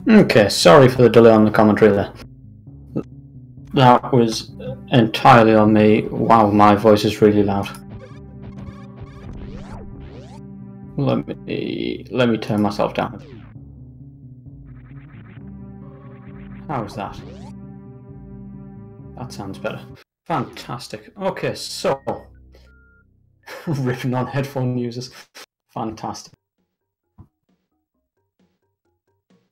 Okay, sorry for the delay on the commentary there. That was entirely on me. Wow, my voice is really loud. Let me turn myself down. How's that? That sounds better. Fantastic. Okay, so ripping on headphone users. Fantastic.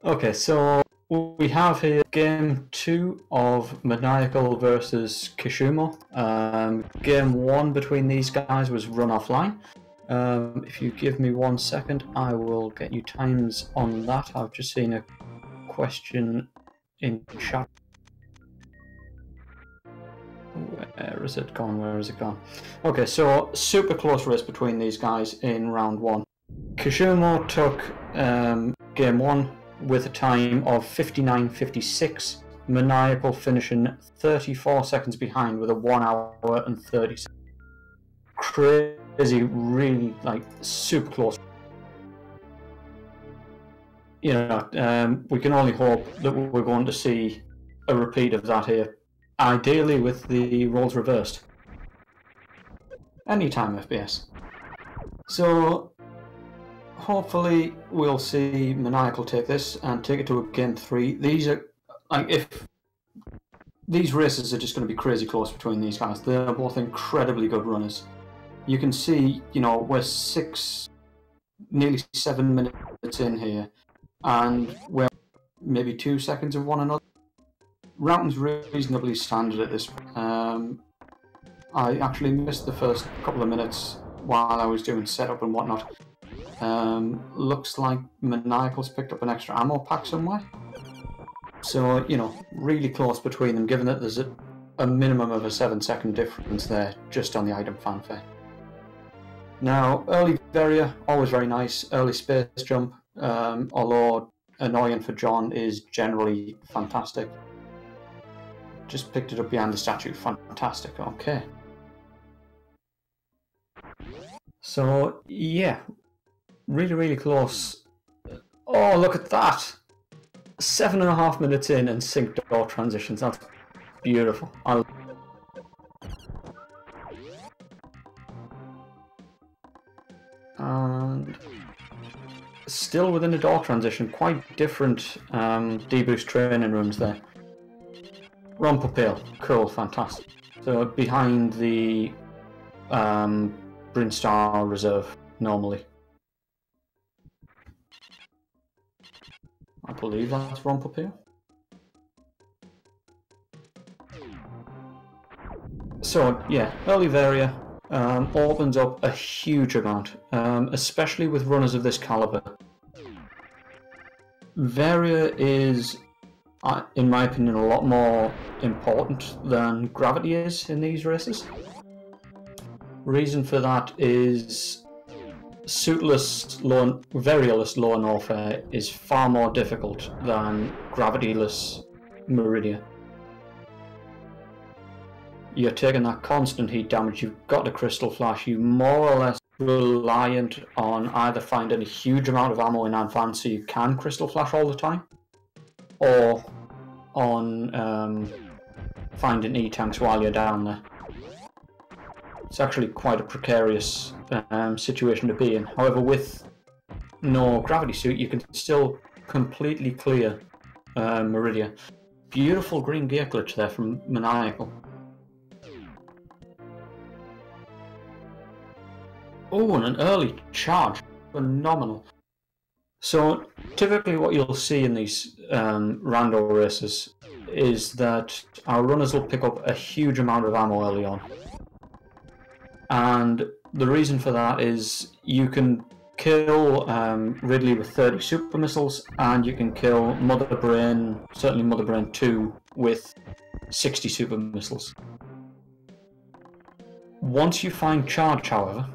Okay, so we have here game 2 of Maniacal versus Kishumo. Game 1 between these guys was run offline. If you give me 1 second, I will get you times on that. I've just seen a question in chat. Where is it gone? Where is it gone? Okay, so super close race between these guys in round 1. Kishumo took game 1 with a time of 59.56. Maniacal finishing 34 seconds behind with a 1 hour and 30 seconds. Crazy, really super close. You know, we can only hope that we're going to see a repeat of that here. Ideally with the roles reversed. Anytime FPS. So hopefully we'll see Maniacal take this and take it to a game 3. These are if these races are just going to be crazy close between these guys. They're both incredibly good runners. You can see, you know, we're nearly 7 minutes in here, and we're maybe 2 seconds of one another. Routing's reasonably standard at this point. I actually missed the first couple of minutes while I was doing setup and whatnot. Looks like Maniacal's picked up an extra ammo pack somewhere. So, you know, really close between them, given that there's a minimum of a 7-second difference there just on the item fanfare. Now, early Varia, always very nice. Early space jump, although annoying for John, is generally fantastic. Just picked it up behind the statue. Fantastic. Okay. So, yeah. Really, really close. Oh, look at that! 7.5 minutes in and sync door transitions. That's beautiful. And still within the door transition, quite different deboost training rooms there. Romper Pale, cool, fantastic. So behind the Brinstar Reserve, normally. I believe that's Romper Pale. So yeah, early Varia opens up a huge amount, especially with runners of this caliber. Varia is, in my opinion, a lot more important than Gravity is in these races. Reason for that is suitless, Varialess Lower Norfair is far more difficult than Gravityless Meridia. You're taking that constant heat damage, you've got the Crystal Flash, you're more or less reliant on either finding a huge amount of ammo in advance so you can Crystal Flash all the time, or on finding E-tanks while you're down there. It's actually quite a precarious situation to be in. However, with no gravity suit, you can still completely clear Meridia. Beautiful green gear glitch there from Maniacal. Oh, and an early charge. Phenomenal. So, typically what you'll see in these rando races is that our runners will pick up a huge amount of ammo early on. And the reason for that is you can kill Ridley with 30 super missiles, and you can kill Mother Brain, certainly Mother Brain 2, with 60 super missiles. Once you find charge, however,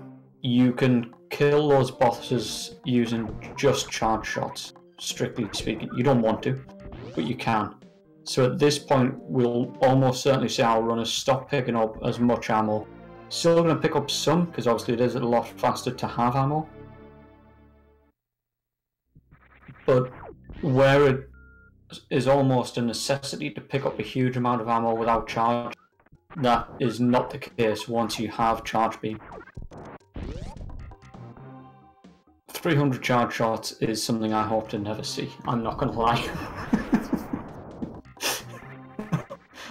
you can kill those bosses using just charge shots, strictly speaking. You don't want to, but you can. So at this point, we'll almost certainly see our runners stop picking up as much ammo. Still going to pick up some, because obviously it is a lot faster to have ammo. But where it is almost a necessity to pick up a huge amount of ammo without charge. That is not the case once you have charge beam. 300 charge shots is something I hope to never see, I'm not gonna lie.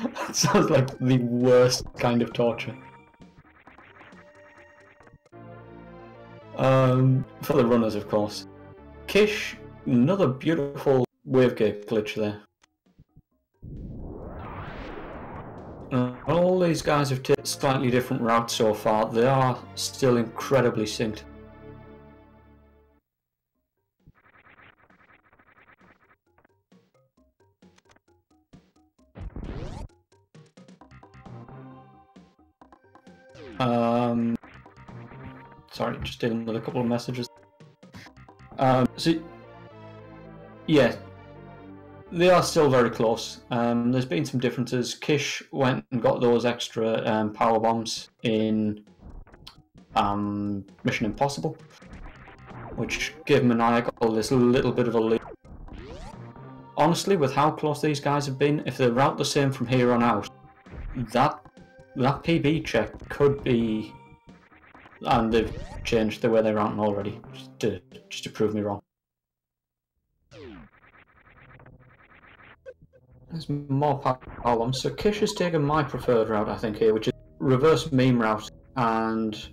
That sounds like the worst kind of torture. For the runners, of course. Kish, another beautiful wavegate glitch there. All these guys have taken slightly different routes so far. They are still incredibly synced. Sorry, just dealing with a couple of messages. So, yeah, they are still very close. There's been some differences. Kish went and got those extra power bombs in Mission Impossible, which gave Maniacal this little bit of a lead. Honestly, with how close these guys have been, if they route the same from here on out, that PB check could be, and they've changed the way they're routing already, just to prove me wrong. There's more power bombs. So Kish has taken my preferred route, I think, here, which is reverse meme route, and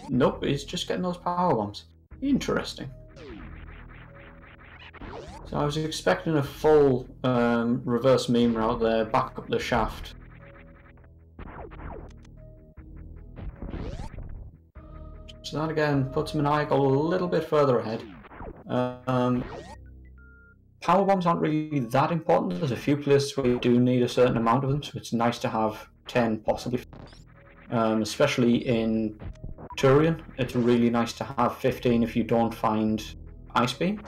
nope, he's just getting those power bombs. Interesting. So I was expecting a full reverse meme route there, back up the shaft. So that again puts Maniacal a little bit further ahead. Power bombs aren't really that important. There's a few places where you do need a certain amount of them, so it's nice to have 10 possibly. Especially in Turian, it's really nice to have 15 if you don't find Ice Beam.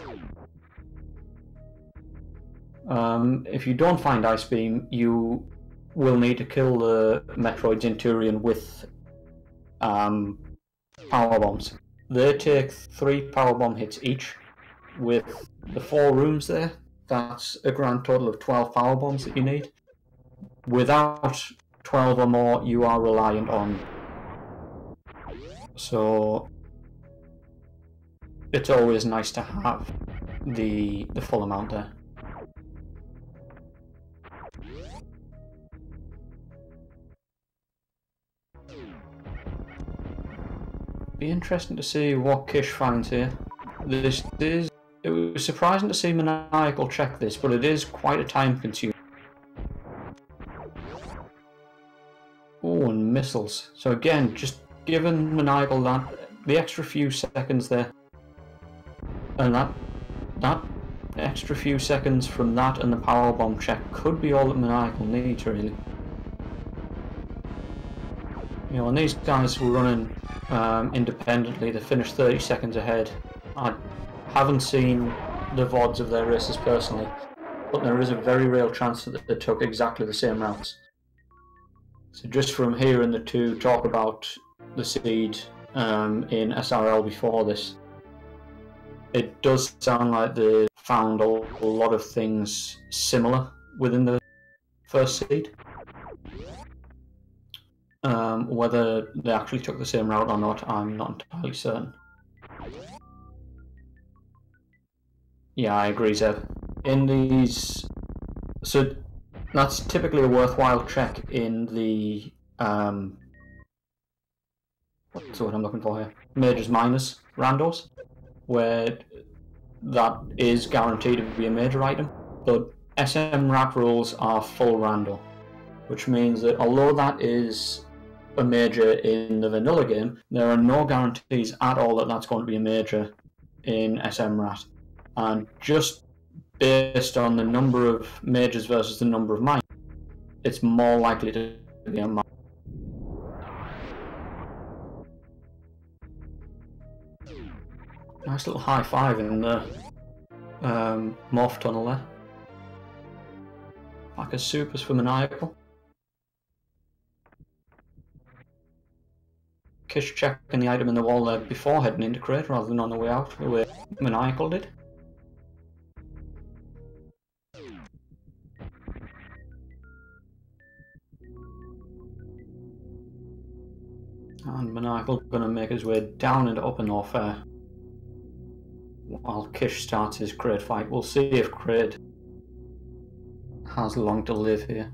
If you don't find Ice Beam, you will need to kill the Metroids in Turian with power bombs. They take 3 power bomb hits each. With the 4 rooms there, that's a grand total of 12 power bombs that you need. Without 12 or more, you are reliant on. So it's always nice to have the full amount there. Be interesting to see what Kish finds here. It was surprising to see Maniacal check this, but it is quite a time consuming. Oh, and missiles. So again, just giving Maniacal the extra few seconds there, and that extra few seconds from that and the power bomb check could be all that Maniacal needs, really. You know, and these guys were running independently. They finished 30 seconds ahead. I haven't seen the VODs of their races personally, but there is a very real chance that they took exactly the same routes. So just from hearing the two talk about the seed in SRL before this, it does sound like they found a lot of things similar within the first seed. Whether they actually took the same route or not, I'm not entirely certain. Yeah, I agree, Zev. In these, so that's typically a worthwhile check in the what's the word I'm looking for here? Majors minors randos, where that is guaranteed to be a major item. But SMRAT rules are full rando, which means that although that is a major in the vanilla game, there are no guarantees at all that that's going to be a major in SMRAT. And just based on the number of majors versus the number of mines, it's more likely to be a mine. Nice little high five in the morph tunnel there. Pack of supers for Maniacal. Kish checking the item in the wall there before heading into crate rather than on the way out, the way Maniacal did. And Maniacal going to make his way down into upper Norfair while Kish starts his Kraid fight. We'll see if Kraid has long to live here.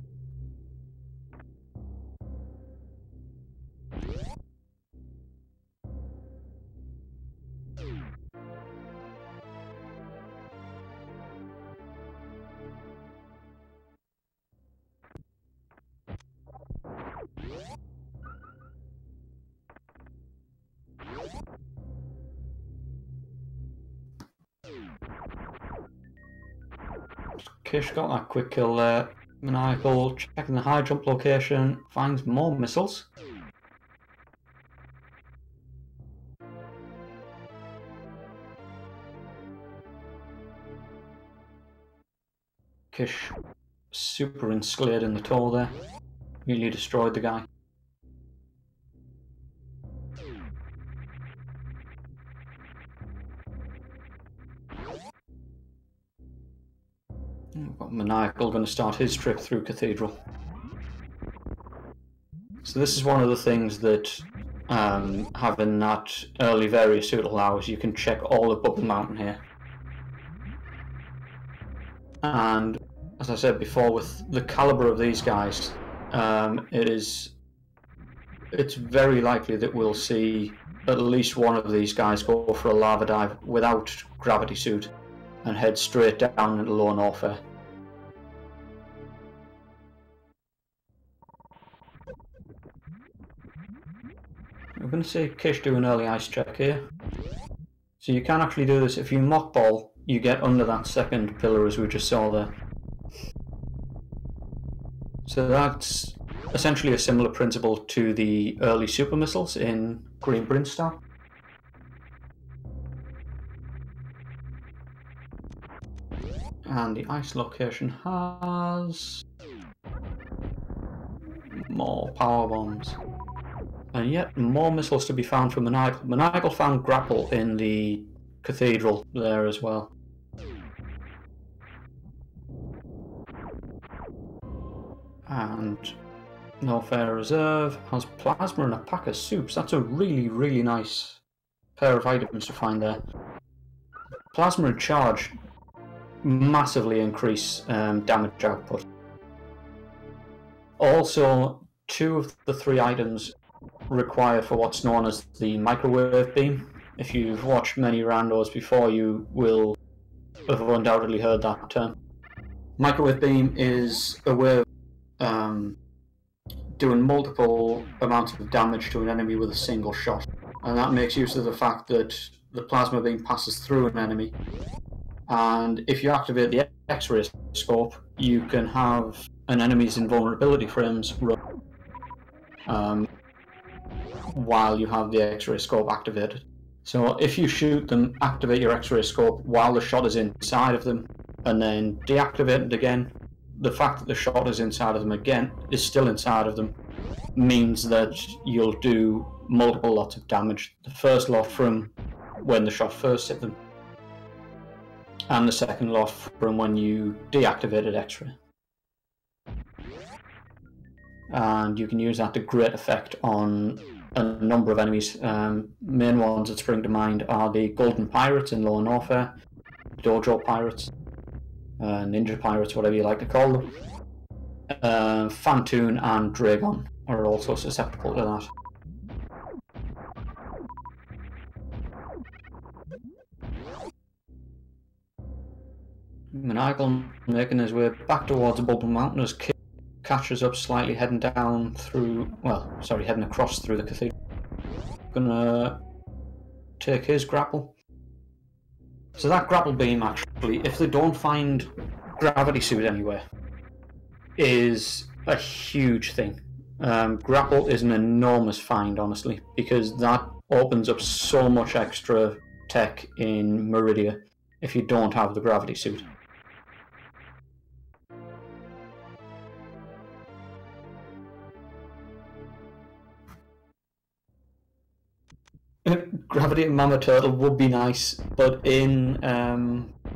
Kish got that quick kill there. Maniacal checking the high jump location, finds more missiles. Kish super enslaved in the toe there. Really destroyed the guy. We've got Maniacal going to start his trip through Cathedral. So this is one of the things that having that early various suit allows. You can check all above the mountain here. And as I said before, with the caliber of these guys, it's very likely that we'll see at least one of these guys go for a lava dive without gravity suit and head straight down into low Norfair. We're going to see Kish do an early ice check here. So you can actually do this if you mockball, you get under that second pillar as we just saw there. So that's essentially a similar principle to the early super missiles in Green Brimstone. And the ice location has more power bombs. And yet more missiles to be found from Maniacal. Maniacal found grapple in the cathedral there as well. And Norfair Reserve has plasma and a pack of soups. That's a really, really nice pair of items to find there. Plasma and charge massively increase damage output. Also, 2 of the 3 items required for what's known as the microwave beam. If you've watched many randos before, you will have undoubtedly heard that term. Microwave beam is a way of doing multiple amounts of damage to an enemy with a single shot, and that makes use of the fact that the plasma beam passes through an enemy, and if you activate the X-ray scope, you can have an enemy's invulnerability frames run while you have the X-ray scope activated. So if you shoot them, activate your X-ray scope while the shot is inside of them, and then deactivate it again, the fact that the shot is inside of them again, is still inside of them, means that you'll do multiple lots of damage. The first lot from when the shot first hit them, and the second lot from when you deactivated X-ray. And you can use that to great effect on a number of enemies. Main ones that spring to mind are the Golden Pirates in Lower Norfair, Dojo Pirates, Ninja Pirates, whatever you like to call them. Fantoon and Dragon are also susceptible to that. Maniacal making his way back towards Bubble Mountain as Kid catches up slightly, heading down through, heading across through the cathedral. Gonna take his grapple. So that grapple beam, actually, if they don't find gravity suit anywhere, is a huge thing. Grapple is an enormous find, honestly, because that opens up so much extra tech in Meridia if you don't have the gravity suit. Gravity and Mama Turtle would be nice, but in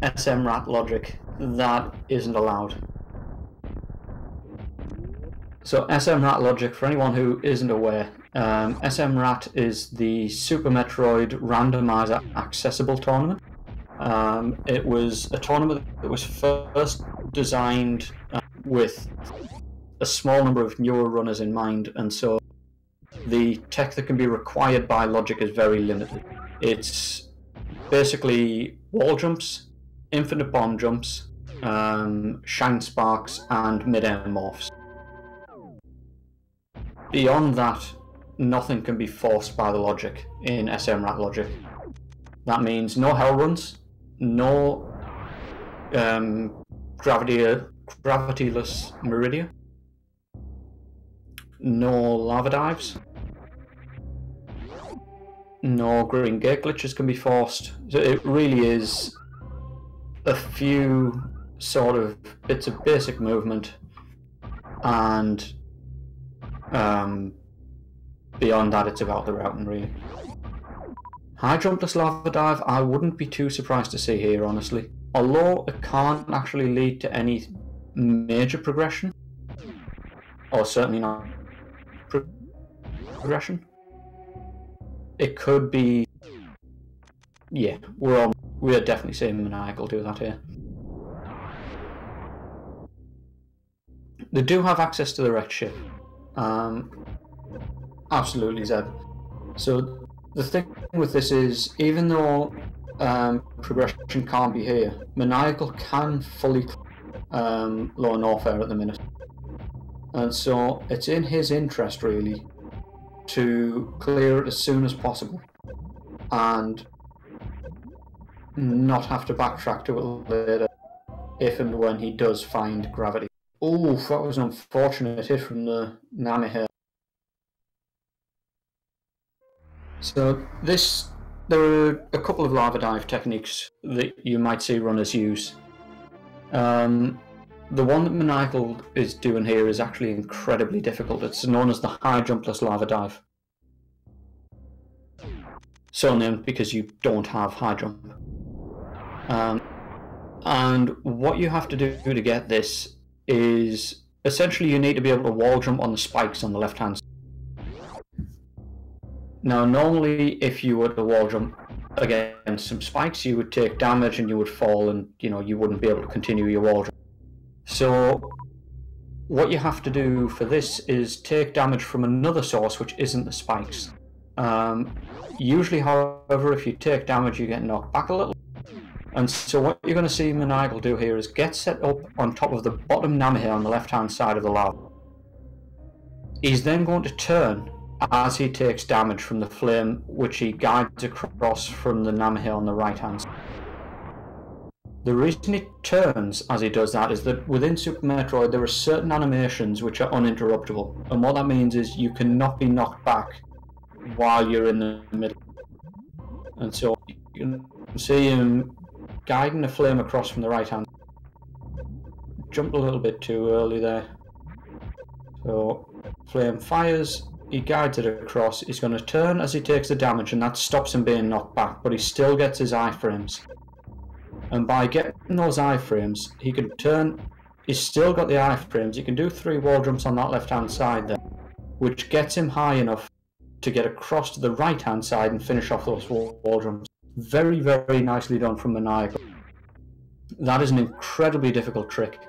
SMRAT logic, that isn't allowed. So SMRAT logic, for anyone who isn't aware, SMRAT is the Super Metroid Randomizer Accessible Tournament. It was a tournament that was first designed with a small number of newer runners in mind, and so the tech that can be required by logic is very limited. It's basically wall jumps, infinite bomb jumps, shine sparks, and mid-air morphs. Beyond that, nothing can be forced by the logic in SMRAT logic. That means no hell runs, no gravityless meridia, no lava dives, no green gate glitches can be forced. So it really is a few sort of bits of basic movement, and beyond that it's about the routing really. High jumpless lava dive I wouldn't be too surprised to see here, honestly. Although it can't actually lead to any major progression, or certainly not progression. It could be, yeah, we're definitely seeing Maniacal do that here. They do have access to the wrecked ship. Absolutely, Zeb. So the thing with this is, even though progression can't be here, Maniacal can fully lower Norfair at the minute. And so it's in his interest really to clear it as soon as possible and not have to backtrack to it later if and when he does find gravity. Oh, that was an unfortunate hit from the Nami here. So there are a couple of lava dive techniques that you might see runners use. The one that Maniacal is doing here is actually incredibly difficult. It's known as the high jumpless lava dive. So named because you don't have high jump. And what you have to do to get this is essentially you need to be able to wall jump on the spikes on the left hand side. Now normally if you were to wall jump against some spikes you would take damage and you would fall, and you wouldn't be able to continue your wall jump. So what you have to do for this is take damage from another source which isn't the spikes. Usually, however, if you take damage you get knocked back a little. And so what you're going to see Maniacal do here is get set up on top of the bottom Nami on the left hand side of the lava. He's then going to turn as he takes damage from the flame which he guides across from the Nami on the right hand side. The reason he turns as he does that is that within Super Metroid there are certain animations which are uninterruptible, and what that means is you cannot be knocked back while you're in the middle. And so you can see him guiding the flame across from the right hand. Jumped a little bit too early there. So flame fires, he guides it across, he's going to turn as he takes the damage, and that stops him being knocked back, but he still gets his iframes. And by getting those iframes, he can turn, he's still got the iframes, he can do 3 wall jumps on that left hand side there, which gets him high enough to get across to the right hand side and finish off those wall jumps. Very, very nicely done from Maniacal. That is an incredibly difficult trick.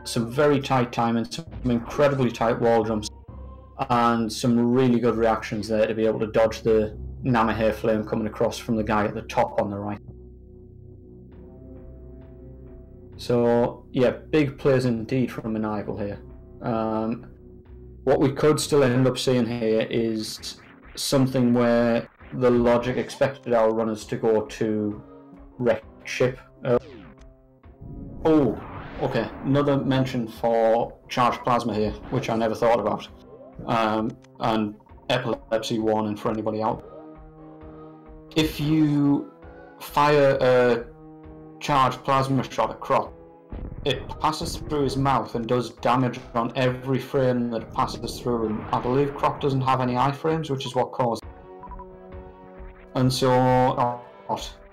Some very tight timing, some incredibly tight wall jumps, and some really good reactions there to be able to dodge the Namahair flame coming across from the guy at the top on the right. So yeah, big plays indeed from Maniacal here. What we could still end up seeing here is something where the logic expected our runners to go to wreck ship. Oh, okay, another mention for charged plasma here, which I never thought about. And epilepsy warning for anybody out. If you fire a charged plasma shot at Croc, it passes through his mouth and does damage on every frame that it passes through, and I believe Croc doesn't have any iframes, which is what caused it. And so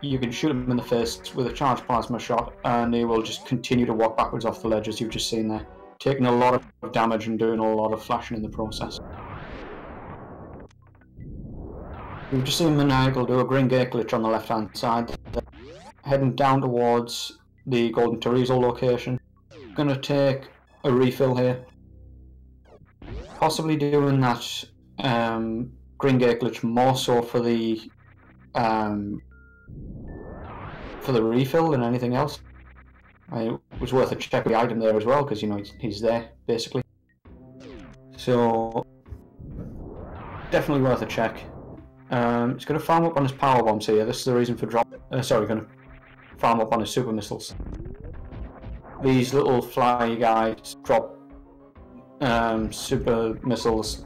you can shoot him in the face with a charged plasma shot and he will just continue to walk backwards off the ledge, as you've just seen there. taking a lot of damage and doing a lot of flashing in the process. We've just seen Maniacal do a green gate glitch on the left hand side. They're heading down towards the Golden Teresa location. Gonna take a refill here. Possibly doing that green gate glitch more so for the refill than anything else. It was worth a check the item there as well, because you know he's there basically. So definitely worth a check. He's going to farm up on his power bombs here. This is the reason for drop. Sorry, going to farm up on his super missiles. These little fly guys drop super missiles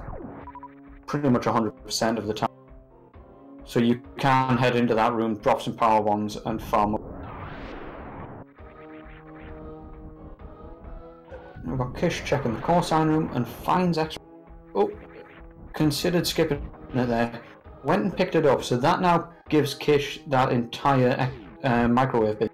pretty much 100% of the time. So you can head into that room, drop some power bombs, and farm up. We've got Kish checking the call sign room and finds extra. Oh, considered skipping it there. Went and picked it up, so that now gives Kish that entire microwave bit.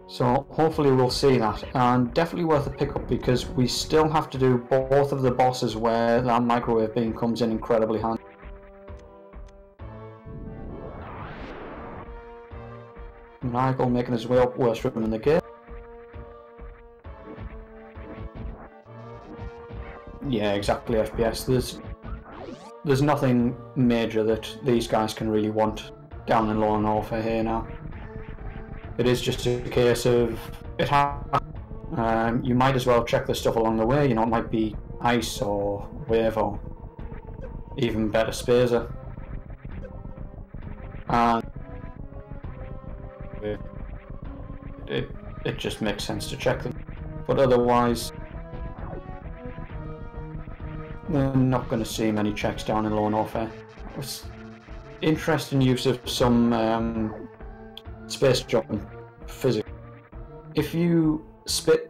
So hopefully we'll see that, and definitely worth a pickup because we still have to do both of the bosses where that microwave beam comes in incredibly handy. Maniacal making his way up, worst room in the game. Yeah, exactly, FPS. There's nothing major that these guys can really want down in Low and Warfare here now. It is just a case of it you might as well check the stuff along the way, you know, it might be ice or wave or even better spacer. And it just makes sense to check them. But otherwise, we're not going to see many checks down in Low and Warfare. It's interesting use of some space jump physics. If you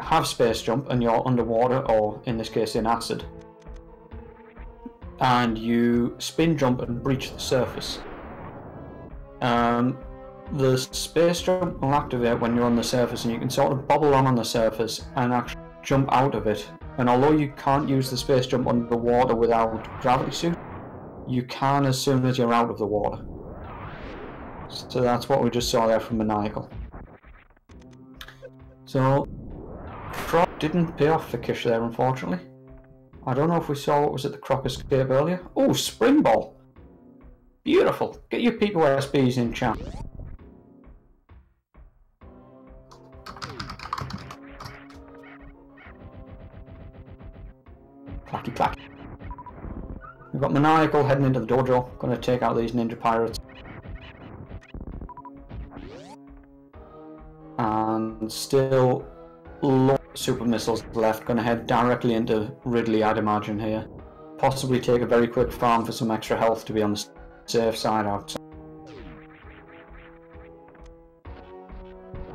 have space jump and you're underwater, or in this case in acid, and you spin jump and breach the surface, the space jump will activate when you're on the surface, and you can sort of bob along on the surface and actually jump out of it. And although you can't use the space jump underwater without gravity suit, you can as soon as you're out of the water. So that's what we just saw there from Maniacal. So, Croc didn't pay off for Kish there, unfortunately. I don't know if we saw what was at the Croc escape earlier. Oh, Spring Ball! Beautiful! Get your Pico SBs in chat. Clacky clacky. We've got Maniacal heading into the dojo, going to take out these ninja pirates. And still low super missiles left, going to head directly into Ridley, I'd imagine here. Possibly take a very quick farm for some extra health to be on the safe side outside.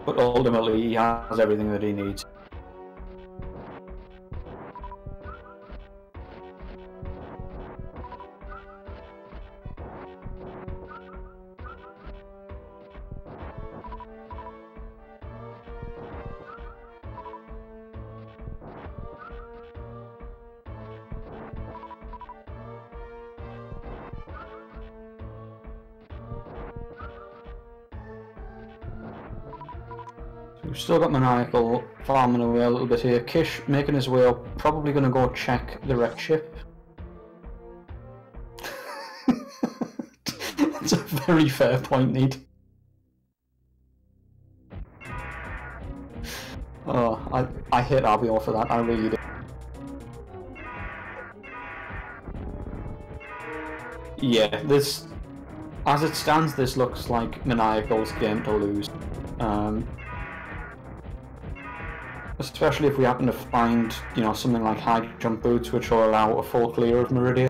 But ultimately he has everything that he needs. We've still got Maniacal farming away a little bit here. Kish making his way up, probably going to go check the wrecked ship. That's a very fair point, Need. Oh, I hate RBO for that, I really do. Yeah, this, as it stands, this looks like Maniacal's game to lose. Especially if we happen to find, you know, something like high jump boots which will allow a full clear of Meridian.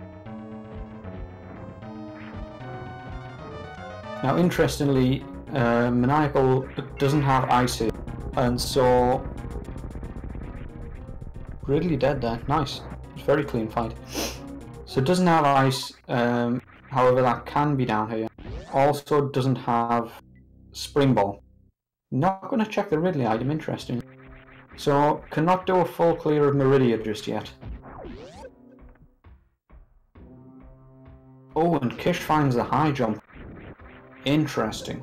Now interestingly, Maniacal doesn't have ice here, and so Ridley dead there, nice, it's a very clean fight. So it doesn't have ice, however that can be down here. Also doesn't have Spring Ball. Not going to check the Ridley item, interesting. So, cannot do a full clear of Meridia just yet. Oh, and Kish finds the high jump. Interesting.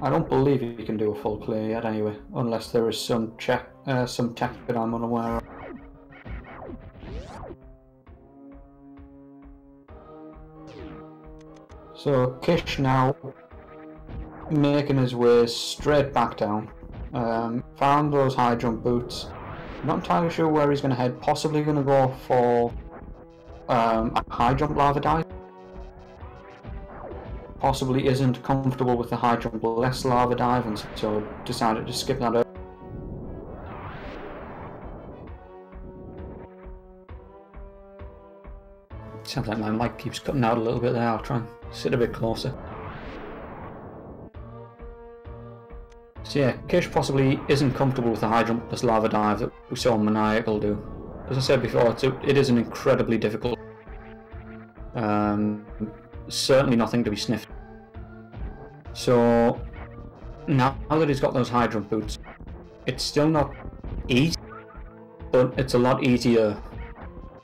I don't believe you can do a full clear yet anyway, unless there is some tech that I'm unaware of. So Kish now making his way straight back down. Found those high jump boots. Not entirely sure where he's going to head. Possibly going to go for a high jump lava dive. Possibly isn't comfortable with the high jump less lava dive, and so decided to skip that out. Sounds like my mic keeps cutting out a little bit there. I'll try and sit a bit closer. So yeah, Kish possibly isn't comfortable with the high jump plus lava dive that we saw Maniacal do. As I said before, it is an incredibly difficult. Certainly nothing to be sniffed. So now that he's got those high jump boots, it's still not easy, but it's a lot easier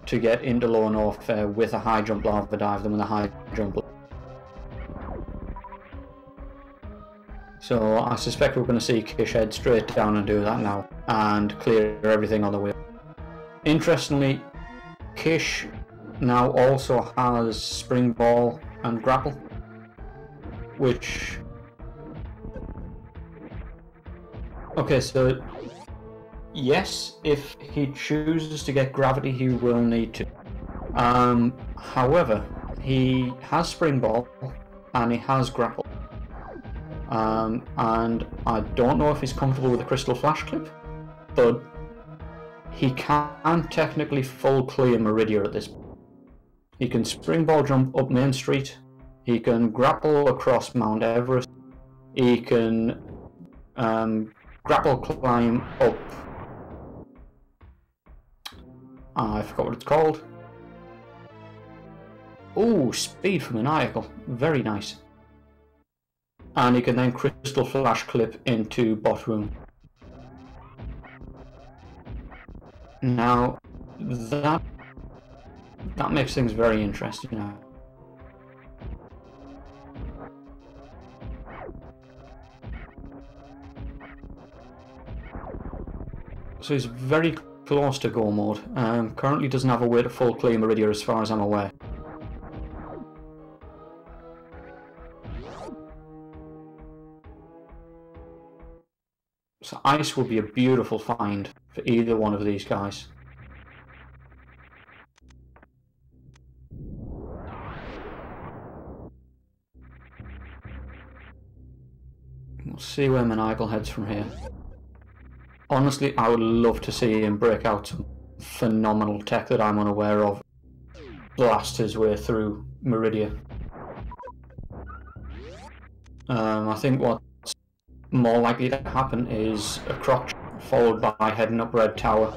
to get into Lower North with a high jump lava dive than with a high jump. So I suspect we're going to see Kish head straight down and do that now, and clear everything on the way. Interestingly, Kish now also has Spring Ball and Grapple, which... Okay, so yes, if he chooses to get Gravity, he will need to. However, he has Spring Ball and he has Grapple. And I don't know if he's comfortable with the Crystal Flash Clip, but he can technically full clear Meridia at this point. He can Spring Ball jump up Main Street, he can grapple across Mount Everest, he can grapple climb up, I forgot what it's called. Oh, speed for Maniacal, very nice. And he can then Crystal Flash Clip into Bot Room. Now, that makes things very interesting now. So he's very close to go mode. Currently doesn't have a way to full clear Meridia as far as I'm aware. So ice would be a beautiful find for either one of these guys. We'll see where Maniacal heads from here. Honestly, I would love to see him break out some phenomenal tech that I'm unaware of. Blast his way through Meridia. I think what's more likely to happen is a crotch followed by heading up Red Tower.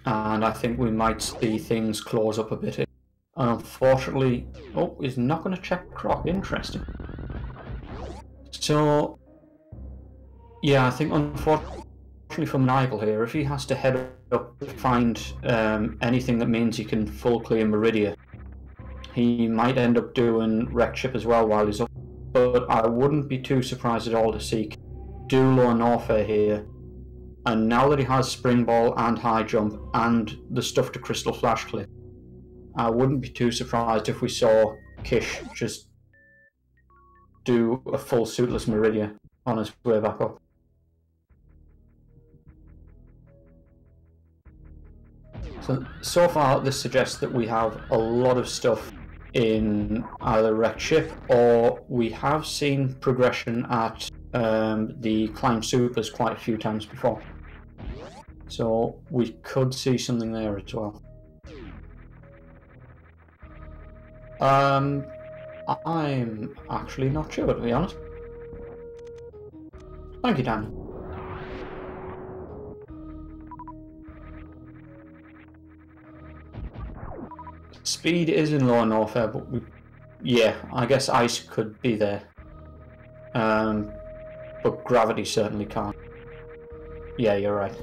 And I think we might see things close up a bit. And unfortunately, oh, he's not going to check Croc, interesting. So, yeah, I think unfortunately for Maniacal here, if he has to head up to find anything that means he can full clear Meridia, he might end up doing Wreck Ship as well while he's up. But I wouldn't be too surprised at all to see do Lower Norfair here. And now that he has Spring Ball and High Jump and the stuff to Crystal Flash Clip, I wouldn't be too surprised if we saw Kish just do a full suitless Meridia on his way back up. So far this suggests that we have a lot of stuff in either Wreck Ship, or we have seen progression at the Climb Supers quite a few times before. So we could see something there as well. I'm actually not sure, to be honest. Thank you, Dan. Speed is in Lower Norfair, but we Yeah, I guess ice could be there. But gravity certainly can't. Yeah, you're right.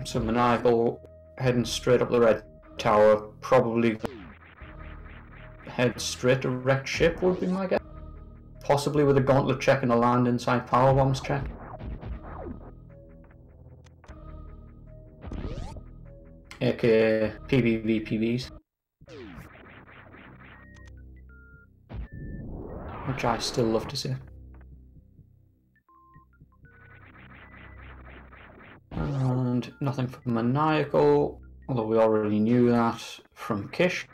So Maniacal heading straight up the red tower, probably head straight to wrecked ship would be my guess. Possibly with a gauntlet check and a land inside power bombs check. AKA PvVPVs. Which I still love to see. And nothing for Maniacal, although we already knew that from Kish.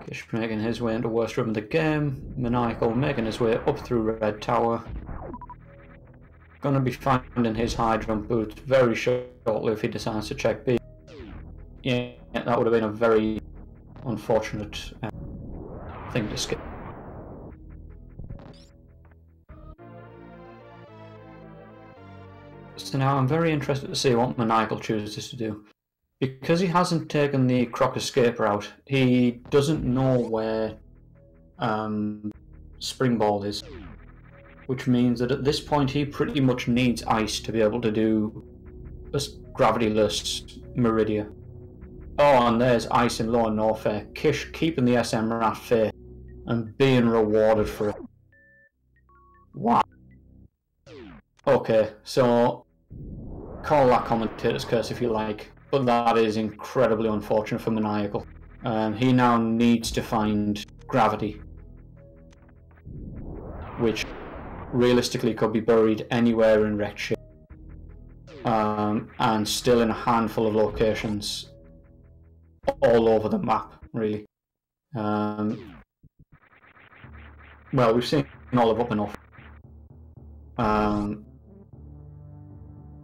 Kish making his way into worst room of the game. Maniacal making his way up through red tower. Gonna be finding his high jump boots very shortly if he decides to check B. Yeah, that would have been a very unfortunate thing to skip. So now I'm very interested to see what Maniacal chooses to do. Because he hasn't taken the croc escape route, he doesn't know where Springball is. Which means that at this point he pretty much needs ice to be able to do a gravityless Meridia. Oh, and there's ice in low and no fair. Kish keeping the SMRAT fair and being rewarded for it. Wow. Okay, so call that commentator's curse if you like, but that is incredibly unfortunate for Maniacal. He now needs to find gravity, which realistically could be buried anywhere in wrecked ship, and still in a handful of locations all over the map, really. Well, we've seen all of up and off.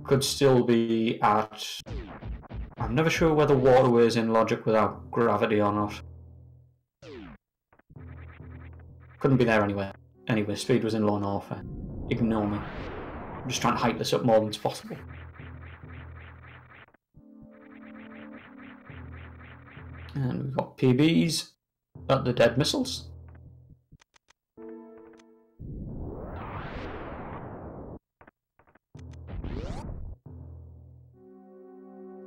Could still be at... I'm never sure whether waterway is in logic without gravity or not. Couldn't be there anyway. Anyway, speed was in low north. Ignore me. I'm just trying to hype this up more than it's possible. And we've got PBs at the dead missiles.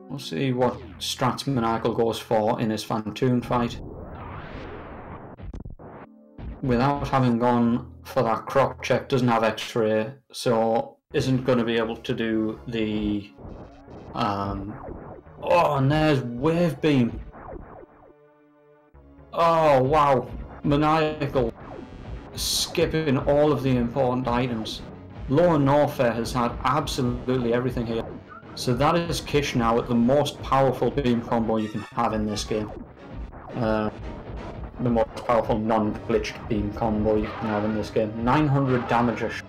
We'll see what strats Maniacal goes for in his Fantoon fight. Without having gone for that croc check, doesn't have X-ray, so isn't going to be able to do the... Oh, and there's Wave Beam. Oh, wow. Maniacal skipping all of the important items. Low and Norfair has had absolutely everything here. So that is Kish now at the most powerful beam combo you can have in this game. The most powerful non-glitched beam combo you can have in this game. 900 damage a shot.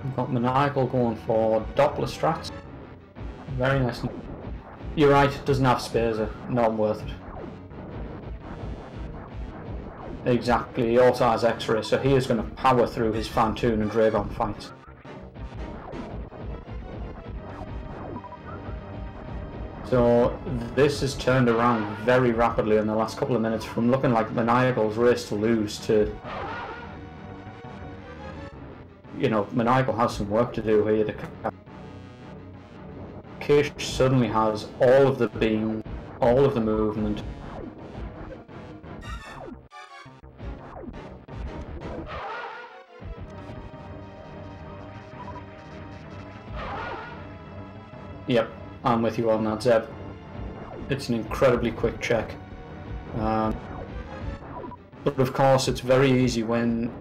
We've got Maniacal going for Doppler strats. Very nice. You're right, doesn't have Spazer, not worth it. Exactly, he also has X-ray, so he is going to power through his Fantoon and Dragon fights. So this has turned around very rapidly in the last couple of minutes from looking like Maniacal's race to lose to... You know, Maniacal has some work to do here. Kish suddenly has all of the beam, all of the movement. Yep, I'm with you on that, Zeb. It's an incredibly quick check. But of course it's very easy when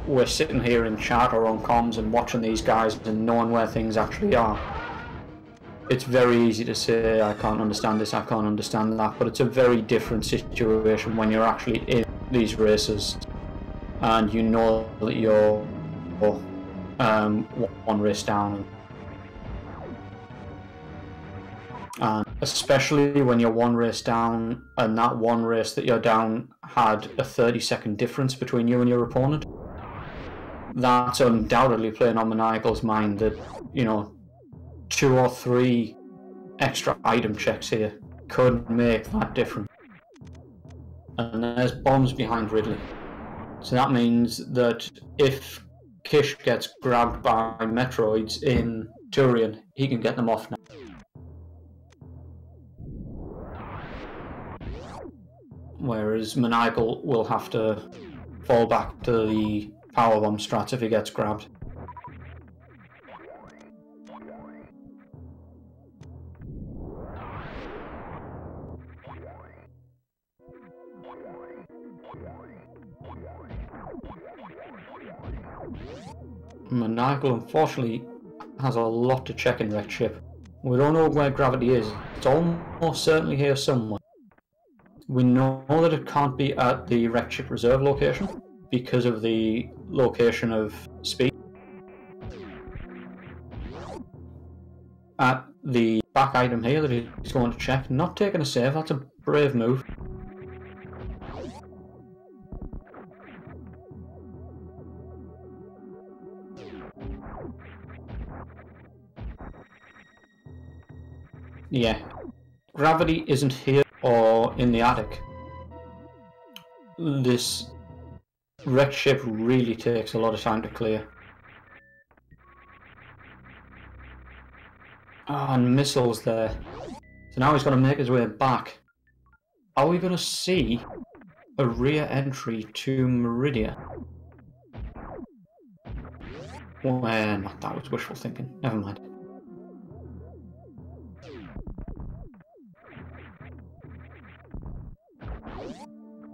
we're sitting here in chat or on comms and watching these guys and knowing where things actually are. It's very easy to say, I can't understand this, I can't understand that, but it's a very different situation when you're actually in these races and you know that you're one race down. Especially when you're one race down and that one race that you're down had a 30-second difference between you and your opponent. that's undoubtedly playing on Maniacal's mind that, you know, 2 or 3 extra item checks here could make that difference. And there's bombs behind Ridley. So that means that if Kish gets grabbed by Metroids in Turian, he can get them off now. Whereas Maniacal will have to fall back to the powerbomb strats if he gets grabbed. Maniacal unfortunately has a lot to check in Wrecked Ship. We don't know where gravity is. It's almost certainly here somewhere. We know that it can't be at the Wrecked Ship reserve location because of the location of speed. At the back item here that he's going to check, not taking a save, that's a brave move. Yeah, gravity isn't here or in the attic. This Wrecked Ship really takes a lot of time to clear. Ah, and missiles there. So now he's going to make his way back. Are we going to see a rear entry to Meridia? Well, not that was wishful thinking. Never mind.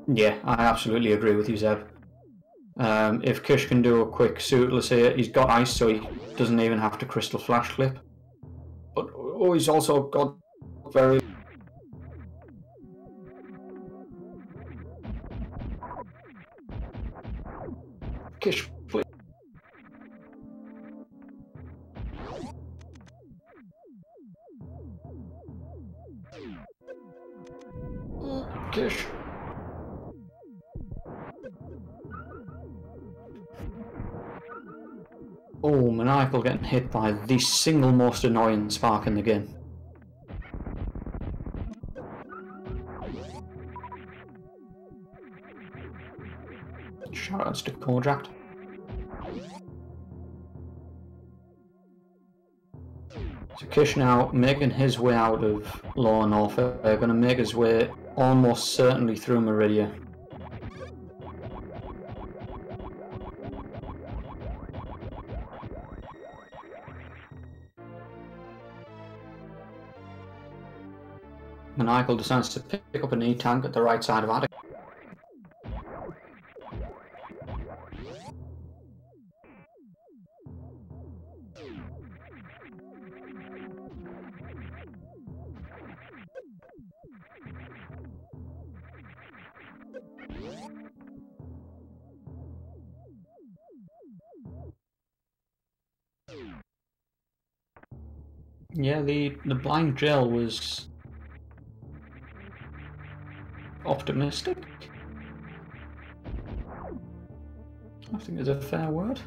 Yeah, I absolutely agree with you, Zeb. If Kish can do a quick suitless here, he's got ice, so he doesn't even have to crystal flash clip. But oh, he's also got very... Kish, please. Kish. Oh, Maniacal getting hit by the single most annoying spark in the game. Shoutouts to Kojak. So Kish now making his way out of Law North, going to make his way almost certainly through Meridia. Maniacal decides to pick up an E-tank at the right side of attic. Yeah, the blind gel was optimistic, I think is a fair word.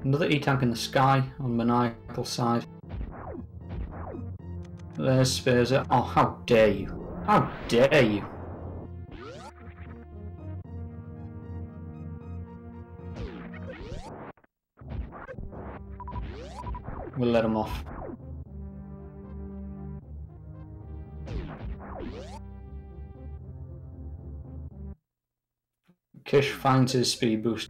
Another E-tank in the sky on Maniacal's side. There's Spazer. Oh, how dare you! How dare you! We'll let him off. Kish finds his speed boost.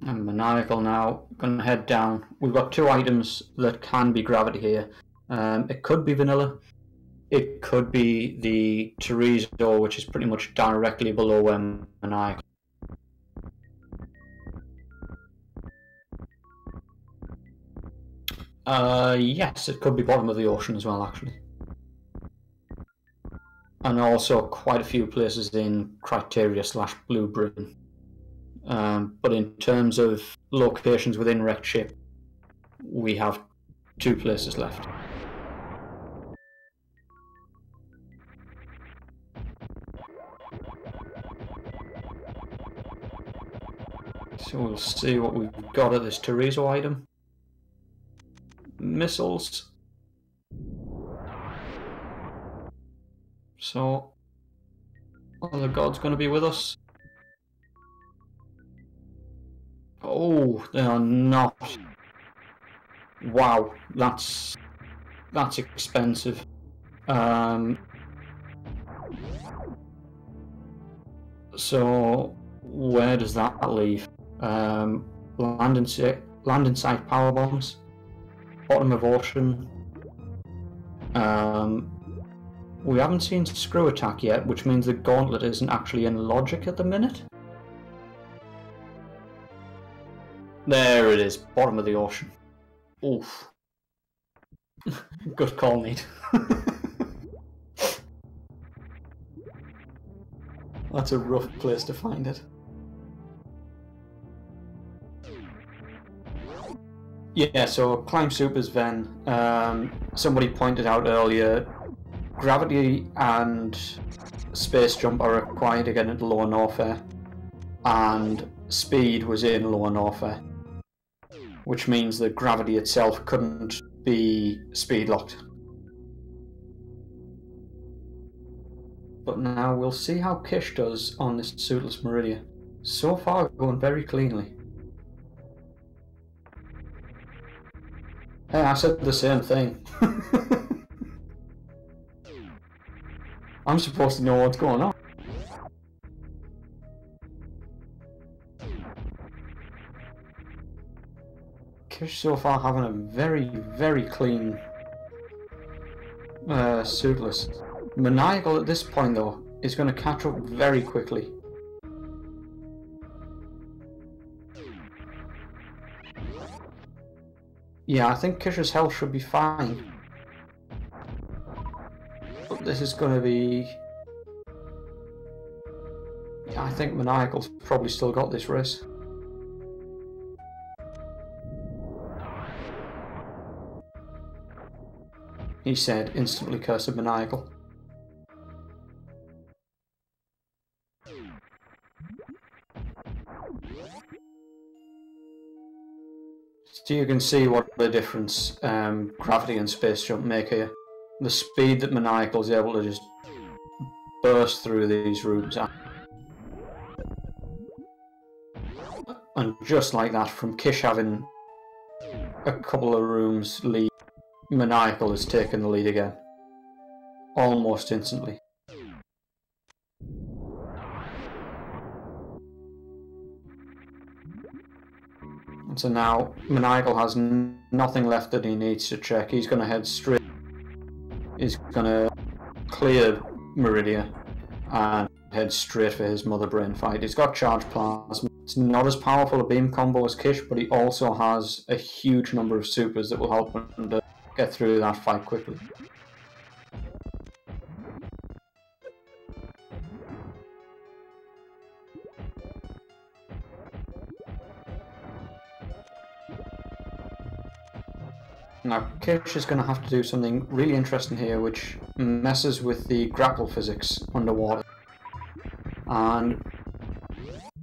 And Maniacal now going to head down. We've got 2 items that can be gravity here. It could be vanilla. It could be the Teresa, which is pretty much directly below where Maniacal. Yes, it could be bottom of the ocean as well, actually. And also quite a few places in Criteria/Blue Britain. But in terms of locations within Wrecked Ship, we have 2 places left. So we'll see what we've got at this Teresa item. Missiles. So, are the gods going to be with us? Oh, they are not. Wow, that's expensive. So where does that leave? Land in sight power bombs, bottom of ocean. We haven't seen screw attack yet, which means the gauntlet isn't actually in logic at the minute. There it is, bottom of the ocean. Oof. Good call, Nate. That's a rough place to find it. Yeah, so climb supers then. Somebody pointed out earlier, gravity and space jump are required to get into lower warfare, and speed was in lower warfare, which means that gravity itself couldn't be speed locked. But now we'll see how Kish does on this suitless Meridia. So far going very cleanly. Hey, I said the same thing. I'm supposed to know what's going on. Kish so far having a very, very clean suitless. Maniacal at this point though is going to catch up very quickly. Yeah, I think Kish's health should be fine. But this is going to be... Yeah, I think Maniacal's probably still got this race. He said, instantly cursed Maniacal. So you can see what the difference gravity and space jump make here. The speed that Maniacal is able to just burst through these rooms. And just like that, from Kish having a couple of rooms lead, Maniacal has taken the lead again. Almost instantly. So now Maniacal has nothing left that he needs to check. He's going to head straight. He's going to clear Meridia and head straight for his Mother Brain fight. He's got charged plasma. It's not as powerful a beam combo as Kish, but he also has a huge number of supers that will help him to get through that fight quickly. Now, Kish is going to have to do something really interesting here, which messes with the grapple physics underwater. And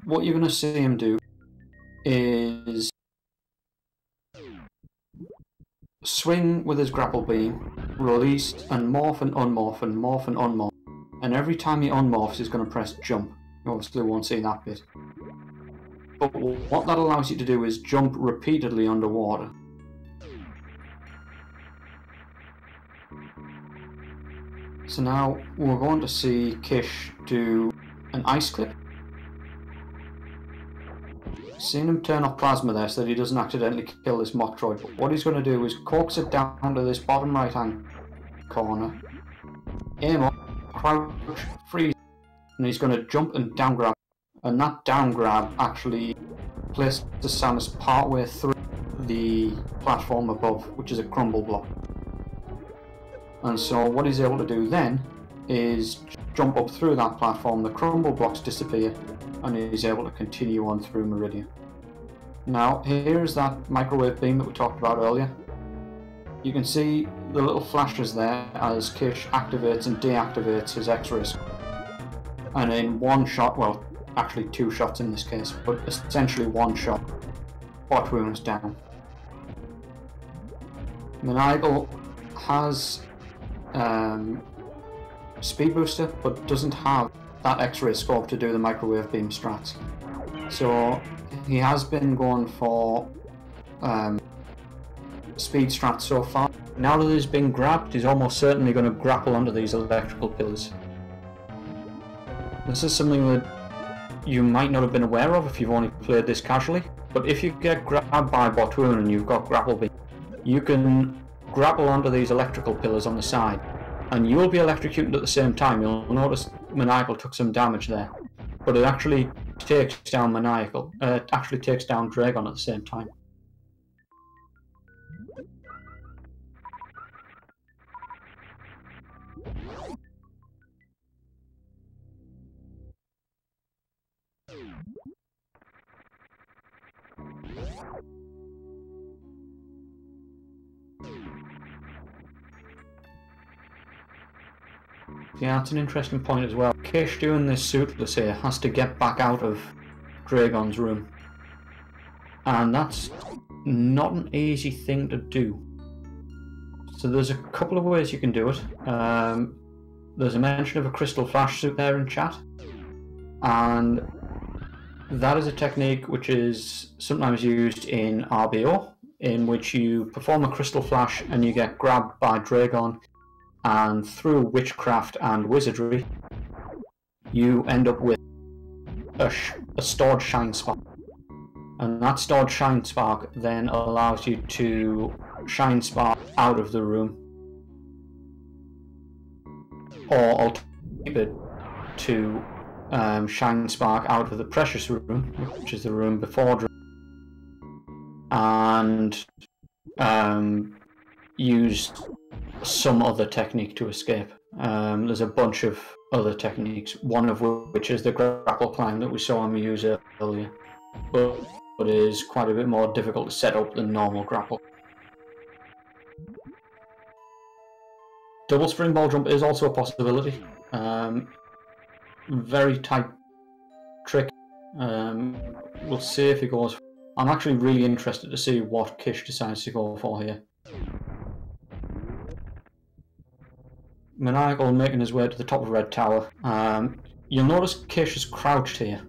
what you're going to see him do is swing with his grapple beam, release, and morph and unmorph and morph and unmorph. And every time he unmorphs, he's going to press jump. You obviously won't see that bit. But what that allows you to do is jump repeatedly underwater. So now we're going to see Kish do an ice clip. Seeing him turn off plasma there so that he doesn't accidentally kill this mock droid. But what he's going to do is coax it down to this bottom right hand corner, aim up, crouch, freeze, and he's going to jump and down grab. And that down grab actually places Samus partway through the platform above, which is a crumble block. And so what he's able to do then is jump up through that platform, the crumble blocks disappear, and he's able to continue on through Meridia. Now, here's that microwave beam that we talked about earlier. You can see the little flashes there as Kish activates and deactivates his X-rays. And in one shot, well, actually 2 shots in this case, but essentially 1 shot. Botwoon's down. Maniacal has speed booster, but doesn't have that X-ray scope to do the microwave beam strats. So he has been going for speed strats so far. Now that he's been grabbed, he's almost certainly going to grapple onto these electrical pillars. This is something that you might not have been aware of if you've only played this casually, but if you get grabbed by Botwoon and you've got grapple beam, you can grapple onto these electrical pillars on the side, and you'll be electrocuted at the same time. You'll notice Maniacal took some damage there, but it actually takes down Maniacal. It actually takes down Dragon at the same time. Yeah, that's an interesting point as well. Kish doing this suitless here has to get back out of Dragon's room, and that's not an easy thing to do. So there's a couple of ways you can do it. There's a mention of a crystal flash suit there in chat, and that is a technique which is sometimes used in RBO, in which you perform a crystal flash and you get grabbed by Dragon, and through witchcraft and wizardry you end up with a stored shine spark, and that stored shine spark then allows you to shine spark out of the room, or alternatively to shine spark out of the precious room, which is the room before, and use some other technique to escape. There's a bunch of other techniques, one of which is the grapple climb that we saw him use earlier, but is quite a bit more difficult to set up than normal grapple. Double springball jump is also a possibility. Very tight trick. We'll see if he goes. I'm actually really interested to see what Kish decides to go for here. Maniacal making his way to the top of Red Tower. You'll notice Kish is crouched here.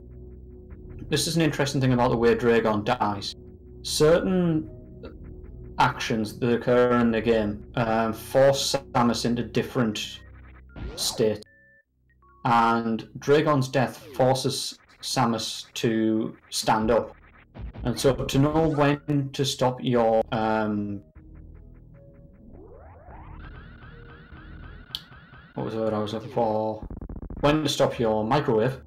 This is an interesting thing about the way Dragon dies. Certain actions that occur in the game force Samus into different states, and Dragon's death forces Samus to stand up. And so to know when to stop your what was the word I was looking for? When to stop your microwave,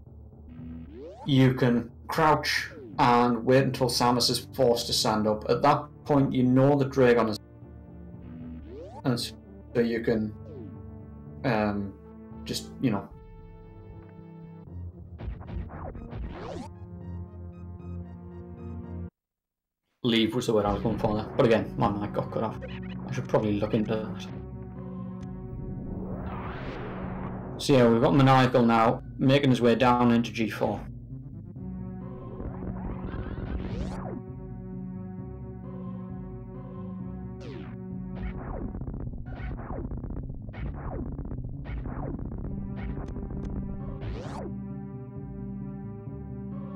you can crouch and wait until Samus is forced to stand up. At that point, you know that Dragon is, and so you can just, you know, leave was the word I was going for there. But again, my mic got cut off. I should probably look into that. So yeah, we've got Maniacal now making his way down into G4.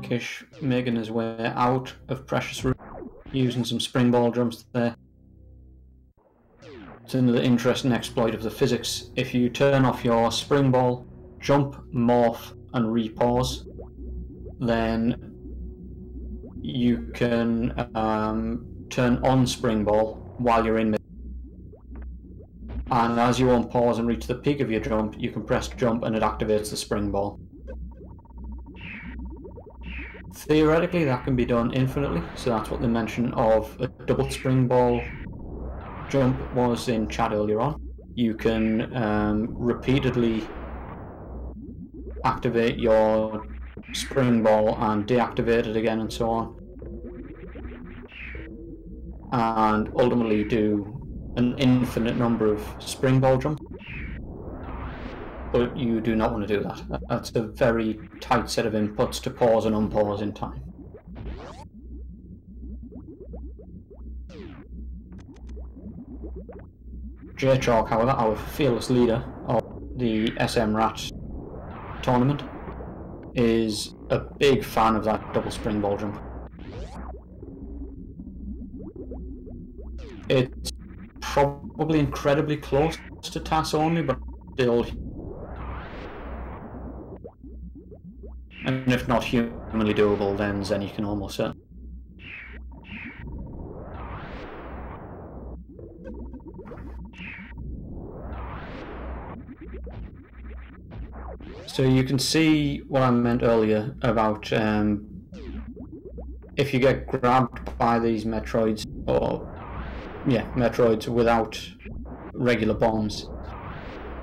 Kish making his way out of Precious Room, using some springball jumps there. It's another interesting exploit of the physics. If you turn off your springball, jump, morph, and repause, then you can turn on springball while you're in mid. And as you unpause and reach the peak of your jump, you can press jump and it activates the springball. Theoretically, that can be done infinitely, so that's what the mention of a double springball jump was in chat earlier on. You can repeatedly activate your springball and deactivate it again and so on, and ultimately do an infinite number of springball jumps. but you do not want to do that. That's a very tight set of inputs to pause and unpause in time. J-Chalk, however, our fearless leader of the SMRAT tournament, is a big fan of that double spring ball jump. It's probably incredibly close to TAS only, but still, and if not humanly doable, then Zen you can almost say. So you can see what I meant earlier about if you get grabbed by these Metroids, or Metroids without regular bombs,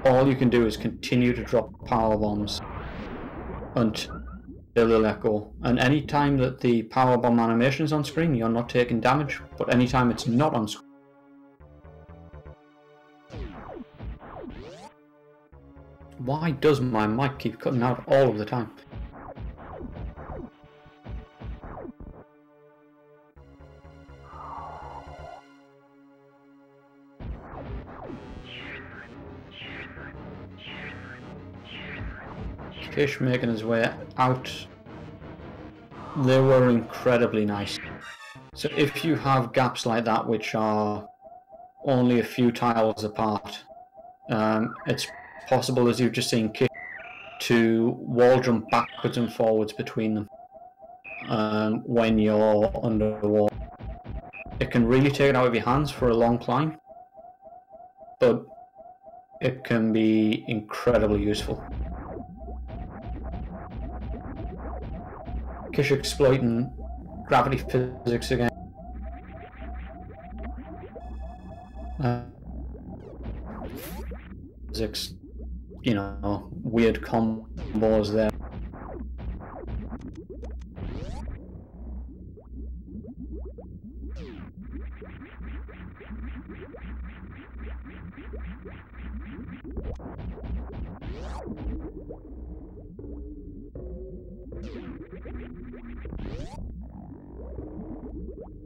all you can do is continue to drop power bombs until they let go. And any time that the power bomb animation is on screen, you're not taking damage, but any time it's not on screen, why does my mic keep cutting out all of the time? Fish making his way out. They were incredibly nice. So if you have gaps like that which are only a few tiles apart, it's possible, as you've just seen Kish, to wall jump backwards and forwards between them when you're underwater. It can really take it out of your hands for a long climb, but it can be incredibly useful. Kish exploiting gravity physics again. Physics, you know, weird combos there.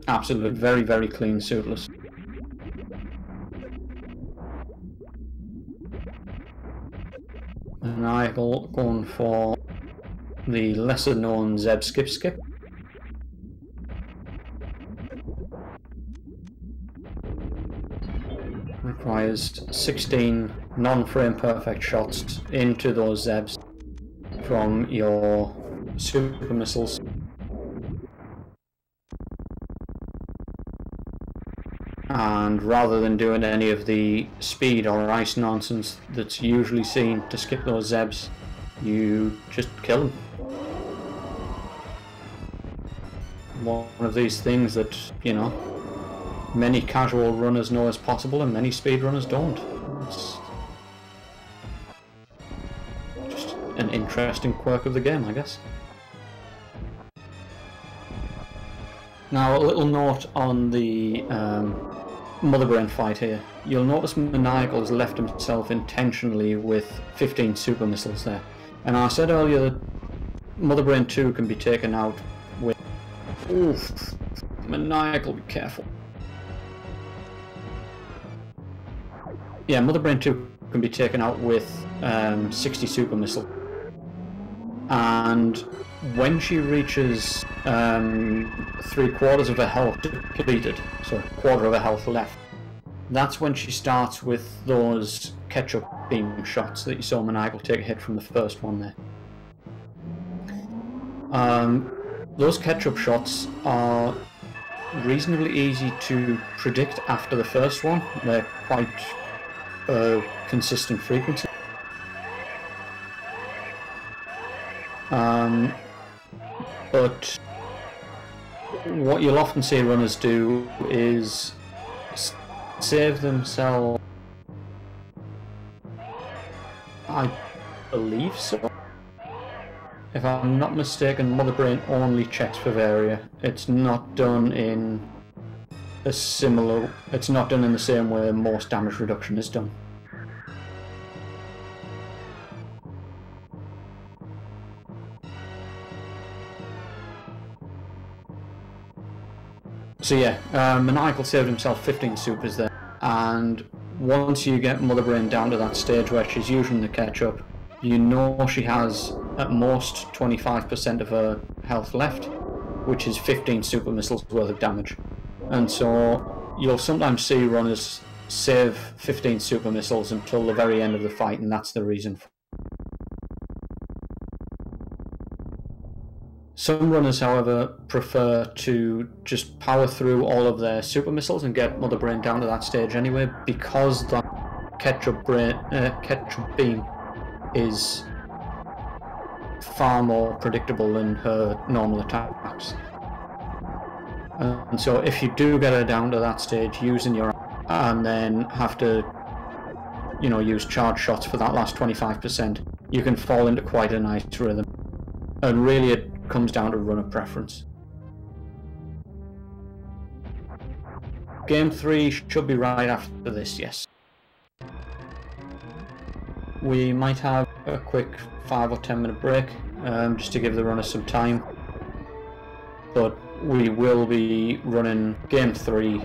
Absolutely, very, very clean suitless. Maniacal going for the lesser known Zeb skip skip. Requires 16 non-frame perfect shots into those Zebs from your super missiles. And rather than doing any of the speed or ice nonsense that's usually seen to skip those Zebs, you just kill them. One of these things that, you know, many casual runners know is possible and many speed runners don't. It's just an interesting quirk of the game, I guess. Now, a little note on the Mother Brain fight here. You'll notice Maniacal has left himself intentionally with 15 super missiles there. And I said earlier that Mother Brain 2 can be taken out with... Oof. Maniacal, be careful. Yeah, Mother Brain 2 can be taken out with 60 super missile. And when she reaches 3/4 of her health depleted, so a quarter of her health left, that's when she starts with those ketchup beam shots that you saw Maniacal take a hit from the first one there. Those ketchup shots are reasonably easy to predict after the first one. They're quite consistent frequency. But what you'll often see runners do is save themselves, I believe so. If I'm not mistaken, Mother Brain only checks for Varia. It's not done in a similar, it's not done in the same way most damage reduction is done. So yeah, Maniacal saved himself 15 supers there, and once you get Mother Brain down to that stage where she's using the ketchup, you know she has at most 25% of her health left, which is 15 super missiles worth of damage. And so you'll sometimes see runners save 15 super missiles until the very end of the fight, and that's the reason for. Some runners, however, prefer to just power through all of their super missiles and get Mother Brain down to that stage anyway, because that ketchup beam is far more predictable than her normal attacks. And so if you do get her down to that stage using your and then have to, you know, use charge shots for that last 25%, you can fall into quite a nice rhythm. And really it comes down to runner preference. Game 3 should be right after this, yes. We might have a quick 5 or 10 minute break, just to give the runners some time. But we will be running Game 3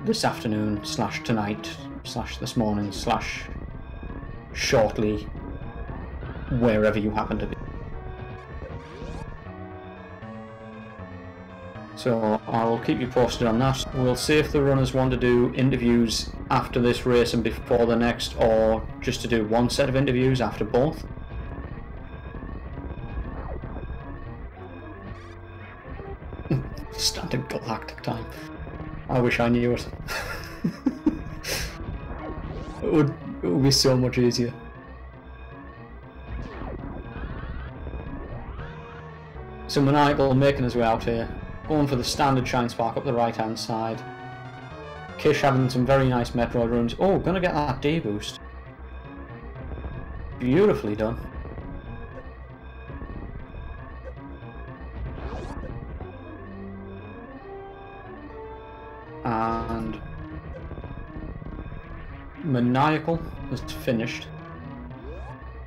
this afternoon, / tonight, / this morning, / shortly, wherever you happen to be. So I'll keep you posted on that. We'll see if the runners want to do interviews after this race and before the next, or just to do one set of interviews after both. Standard galactic time. I wish I knew it. It would be so much easier. So Maniacal making his way out here. Going for the standard Shine Spark up the right hand side. Kish having some very nice Metroid runs. Oh, gonna get that D boost. Beautifully done. And Maniacal has finished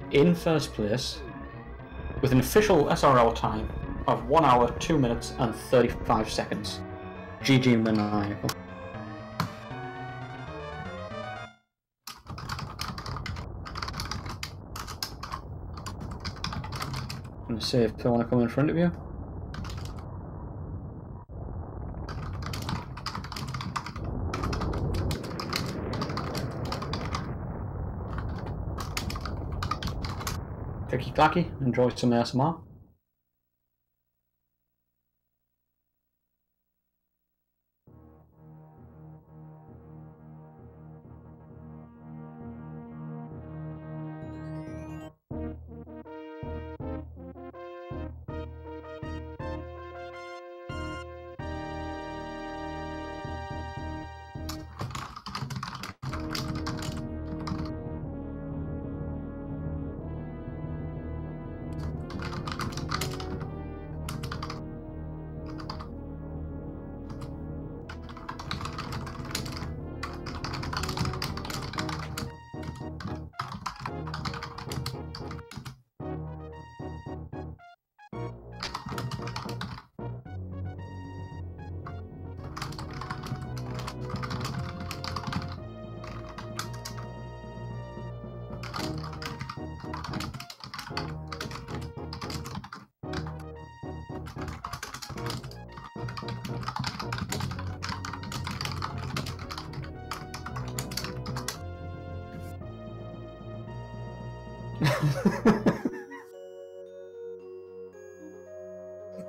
in first place with an official SRL time of 1 hour, 2 minutes and 35 seconds. GG Maniacal. I'm going to see if I want to come in front of you. Clicky clacky, enjoy some ASMR.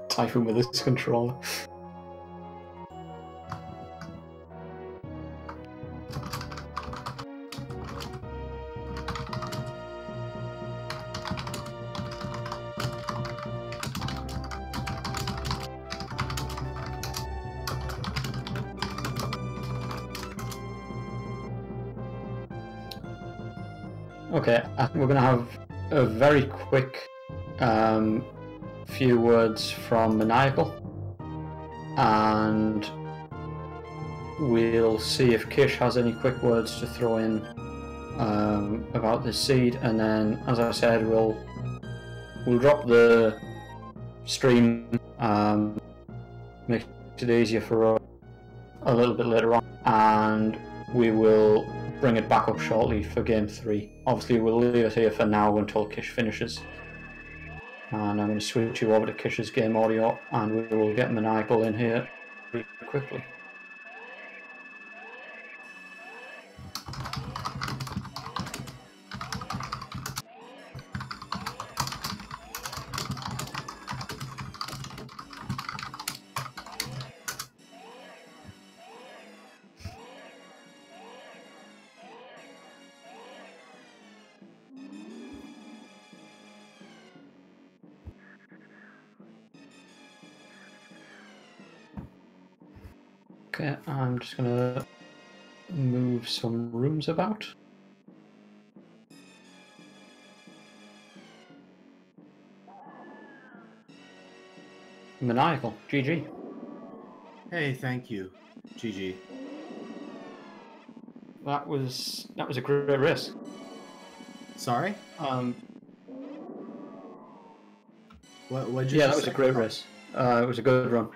Typhon with this controller. Okay, we're going to have a very quick few words from Maniacal, and we'll see if Kish has any quick words to throw in about this seed, and then, as I said, we'll drop the stream, make it easier for us a little bit later on, and we will bring it back up shortly for game 3. Obviously, we'll leave it here for now until Kish finishes. And I'm going to switch you over to Kish's game audio, and we will get Maniacal in here pretty quickly. Okay, I'm just going to move some rooms about. Maniacal, GG. Hey, thank you. GG. That was a great race. Sorry? What'd you Yeah, just that was say? a great race. It was a good run.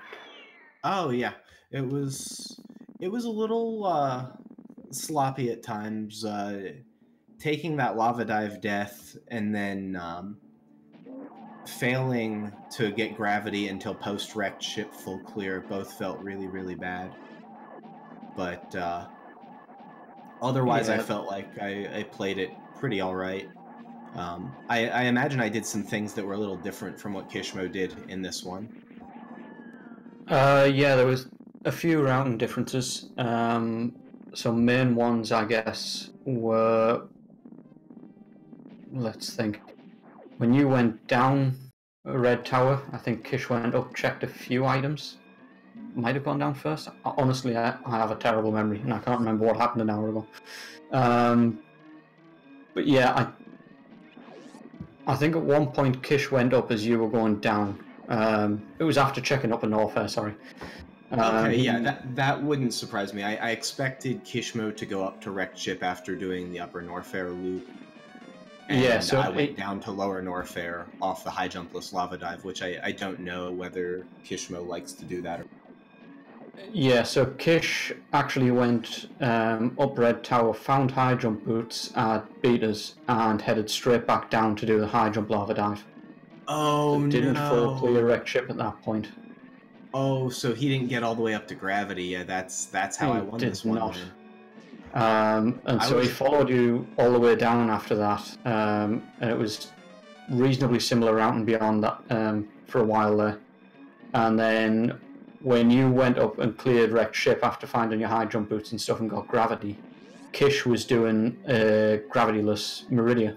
Oh yeah, it was a little sloppy at times. Taking that lava dive death and then failing to get gravity until post-wrecked ship full clear both felt really, really bad. But otherwise, I felt like I played it pretty all right. I imagine I did some things that were a little different from what Kishmo did in this one. Yeah, there was a few routing differences. Some main ones, I guess, were, let's think. When you went down a red tower, I think Kish went up, checked a few items. Might have gone down first. Honestly, I have a terrible memory, and I can't remember what happened an hour ago. But yeah, I think at one point Kish went up as you were going down. It was after checking up in Norfair, sorry. Okay, yeah, that wouldn't surprise me. I expected Kishmo to go up to wrecked ship after doing the upper Norfair loop. And yeah, so I went down to lower Norfair off the high jumpless lava dive, which I don't know whether Kishmo likes to do that. Yeah, so Kish actually went up Red Tower, found high jump boots at Beaters, and headed straight back down to do the high jump lava dive. Oh, so didn't full clear wrecked ship at that point. Oh, so he didn't get all the way up to gravity. Yeah, that's how I won this one. And so he followed you all the way down after that, and it was reasonably similar out and beyond that for a while there. And then when you went up and cleared wrecked ship after finding your high jump boots and stuff and got gravity, Kish was doing a gravityless Meridia.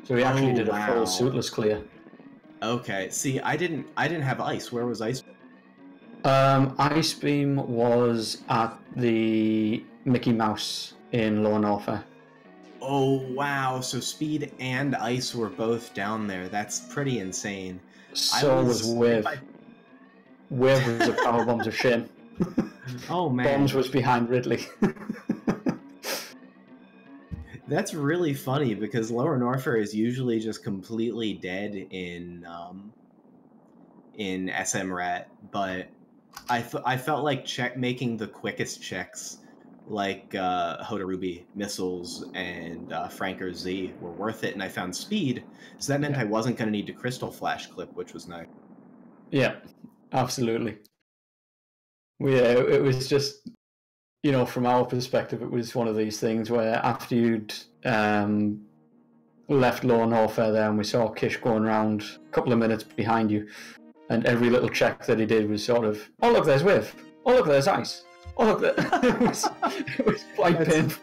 So he actually did a full suitless clear. Okay, see, I didn't have ice. Where was ice? Ice Beam was at the Mickey Mouse in Lower Norfair. Oh wow, so speed and ice were both down there. That's pretty insane. So was Wave. Wave was a power bombs of shame. Oh man. Bombs was behind Ridley. That's really funny because Lower Norfair is usually just completely dead in SMRAT, but I felt like making the quickest checks, like Hoda Ruby missiles and Franker Z, were worth it, and I found speed, so that meant I wasn't going to need to crystal flash clip, which was nice. Yeah, absolutely. Yeah, it was just, you know, from our perspective, it was one of these things where after you'd left Lower Norfair there and we saw Kish going around a couple of minutes behind you, and every little check that he did was sort of, oh look, there's Wave. Oh look, there's ice. Oh look, there. it was quite painful.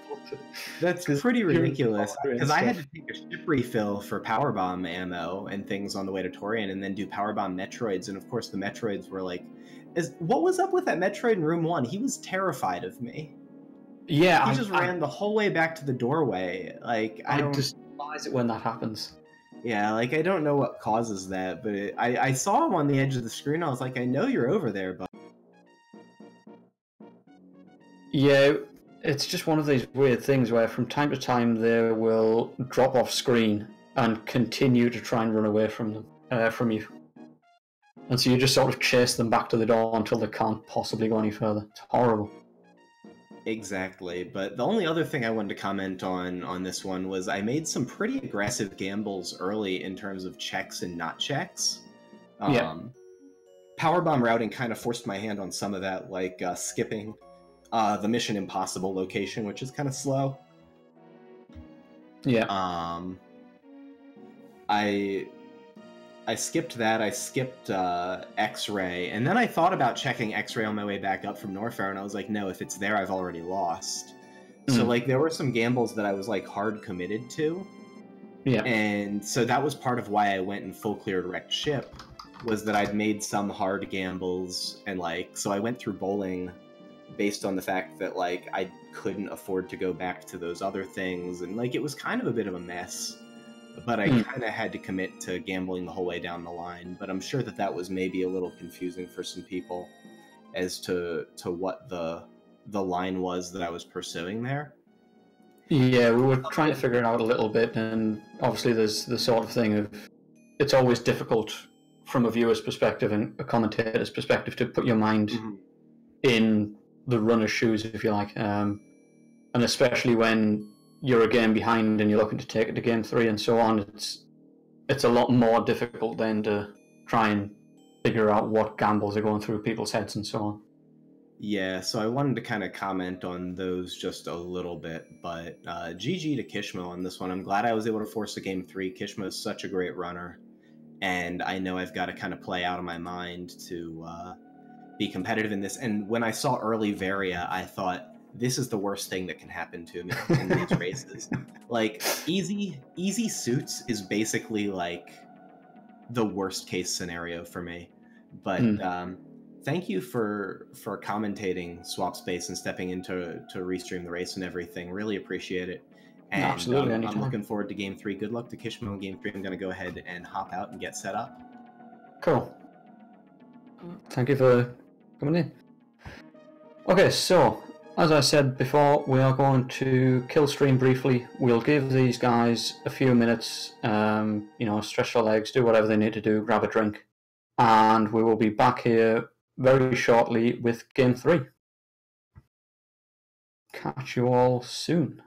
That's pretty ridiculous, because I had to take a ship refill for powerbomb ammo and things on the way to Torian, and then do powerbomb Metroids, and of course the Metroids were like, what was up with that Metroid in room 1? He was terrified of me. Yeah, he just ran the whole way back to the doorway. Like I despise it when that happens. Yeah, like I don't know what causes that, but I saw him on the edge of the screen. I was like, I know you're over there, but yeah, it's just one of these weird things where from time to time they will drop off screen and continue to try and run away from them, from you. And so you just sort of chase them back to the door until they can't possibly go any further. It's horrible. Exactly, but the only other thing I wanted to comment on this one was I made some pretty aggressive gambles early in terms of checks and not checks. Powerbomb routing kind of forced my hand on some of that, like skipping the Mission Impossible location, which is kind of slow. Yeah. I skipped that. I skipped X-Ray, and then I thought about checking X-Ray on my way back up from Norfair, and I was like, no, if it's there, I've already lost. So like there were some gambles that I was like hard committed to. Yeah. And so that was part of why I went and full cleared wrecked ship, was that I'd made some hard gambles, and like so I went through bowling based on the fact that like I couldn't afford to go back to those other things, and like it was kind of a bit of a mess. But I kind of had to commit to gambling the whole way down the line. But I'm sure that that was maybe a little confusing for some people as to what the line was that I was pursuing there. Yeah, we were trying to figure it out a little bit, and obviously there's the sort of thing of it's always difficult from a viewer's perspective and a commentator's perspective to put your mind in the runner's shoes, if you like, and especially when you're a game behind and you're looking to take it to game 3 and so on. It's a lot more difficult then to try and figure out what gambles are going through people's heads and so on. Yeah, so I wanted to kind of comment on those just a little bit, but GG to Kishmo on this one. I'm glad I was able to force a game 3. Kishmo is such a great runner, and I know I've got to kind of play out of my mind to be competitive in this. And when I saw early Varia, I thought, this is the worst thing that can happen to me in these races. Like, easy suits is basically like the worst case scenario for me. But thank you for commentating Swap Space and stepping in to restream the race and everything. Really appreciate it. And absolutely, I'm looking forward to game 3. Good luck to Kishmo in game 3. I'm going to go ahead and hop out and get set up. Cool. Thank you for coming in. Okay, so as I said before, we are going to kill stream briefly. We'll give these guys a few minutes, stretch their legs, do whatever they need to do, grab a drink, and we will be back here very shortly with game 3. Catch you all soon.